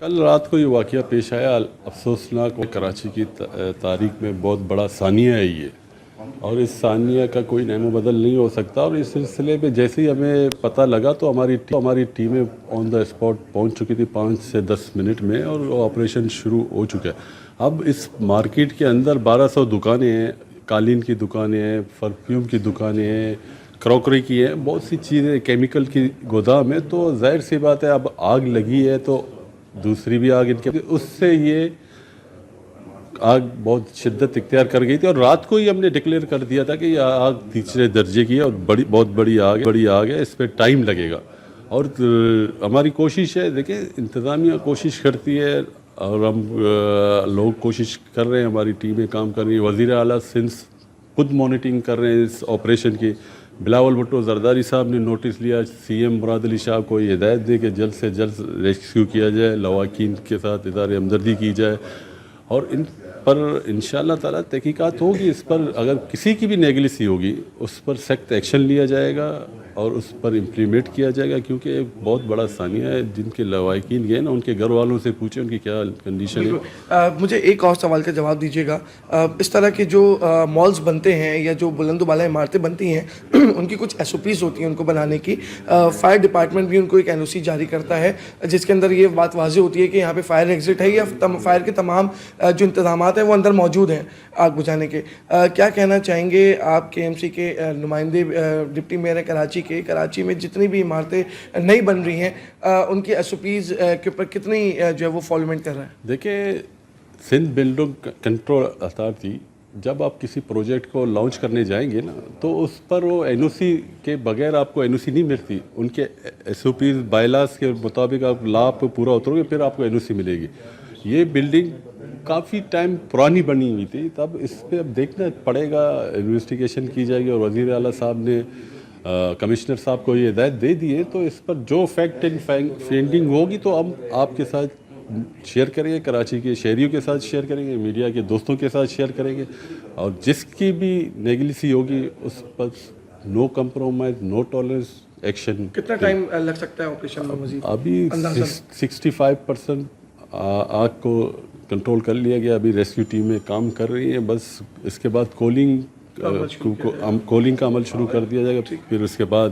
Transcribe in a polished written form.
کل رات کو یہ واقعہ پیش آیا، افسوسناک کراچی کی تاریخ میں بہت بڑا ثانیہ ہے یہ، اور اس ثانیہ کا کوئی نعم و بدل نہیں ہو سکتا۔ اور اس سلسلے میں جیسے ہی ہمیں پتہ لگا تو ہماری ٹیمیں آن دا اسپاٹ پہنچ چکی تھی 5 سے 10 منٹ میں، اور آپریشن شروع ہو چکا ہے۔ اب اس مارکیٹ کے اندر 1200 دکانیں ہیں، قالین کی دکانیں ہیں، پرفیوم کی دکانیں ہیں، کراکری کی ہیں، بہت سی چیزیں، کیمیکل کی گودام ہے۔ تو ظاہر سی بات ہے اب آگ لگی ہے تو دوسری بھی آگ ان کے اس سے یہ آگ بہت شدت اختیار کر گئی تھی، اور رات کو ہی ہم نے ڈکلیئر کر دیا تھا کہ یہ آگ تیسرے درجے کی ہے اور بہت بڑی آگ ہے، اس پہ ٹائم لگے گا۔ اور ہماری کوشش ہے، دیکھیں انتظامیہ کوشش کرتی ہے اور ہم لوگ کوشش کر رہے ہیں، ہماری ٹیمیں کام کر رہی ہیں، وزیر اعلیٰ سندھ خود مانیٹرنگ کر رہے ہیں اس آپریشن کی۔ بلاول بھٹو زرداری صاحب نے نوٹس لیا، سی ایم مراد علی شاہ کو یہ ہدایت دے کہ جلد سے جلد ریسکیو کیا جائے، لواحقین کے ساتھ اظہار ہمدردی کی جائے، اور ان پر انشاءاللہ تعالیٰ تحقیقات ہوگی۔ اس پر اگر کسی کی بھی نیگلیسی ہوگی اس پر سخت ایکشن لیا جائے گا اور اس پر امپلیمنٹ کیا جائے گا، کیونکہ ایک بہت بڑا ثانیہ ہے۔ جن کے لواحقین گئے نا، ان کے گھر والوں سے پوچھیں ان کی کیا کنڈیشن ہے۔ مجھے ایک اور سوال کا جواب دیجیے گا، اس طرح کے جو مالز بنتے ہیں یا جو بلند و بالا عمارتیں بنتی ہیں ان کی کچھ ایس او پیز ہوتی ہیں ان کو بنانے کی، فائر ڈپارٹمنٹ بھی ان کو ایک این او سی جاری کرتا ہے جس کے اندر یہ بات واضح ہوتی ہے کہ یہاں پہ فائر ایگزٹ ہے یا فائر کے تمام جو انتظامات ہیں وہ اندر موجود ہیں آگ بجھانے کے۔ کیا کہنا چاہیں گے آپ کے ایم سی کے نمائندے، ڈپٹی میئر کنراچی کے، کراچی میں جتنی بھی عمارتیں نئی بن رہی ہیں ان کی ایس او پیز کے اوپر کتنی جو ہے وہ فالومنٹ کر رہے ہیں؟ دیکھیں سندھ بلڈنگ کنٹرول اتھارٹی جب آپ کسی پروجیکٹ کو لانچ کرنے جائیں گے نا تو اس پر وہ این او سی کے بغیر آپ کو این او سی نہیں ملتی۔ ان کے S O Ps bylaws کے مطابق آپ لا پہ پورا اترو گے پھر آپ کو این او سی ملے گی۔ یہ بلڈنگ کافی ٹائم پرانی بنی ہوئی تھی، تب اس پہ اب دیکھنا پڑے گا، انویسٹیگیشن کی جائے گی، اور وزیر اعلیٰ صاحب نے کمشنر صاحب کو یہ ہدایت دے دی ہے، تو اس پر جو فیکٹ اینڈ فائنڈنگ ہوگی تو ہم آپ کے ساتھ شیئر کریں گے، کراچی کے شہریوں کے ساتھ شیئر کریں گے، میڈیا کے دوستوں کے ساتھ شیئر کریں گے، اور جس کی بھی نیگلیسی ہوگی اس پر نو کمپرومائز، نو ٹالرنس، ایکشن۔ کتنا ٹائم لگ سکتا ہے آپریشن میں مزید؟ ابھی 65% آگ کو کنٹرول کر لیا گیا، ابھی ریسکیو ٹیمیں کام کر رہی ہیں، بس اس کے بعد کولنگ کا عمل شروع کر دیا جائے گا، پھر اس کے بعد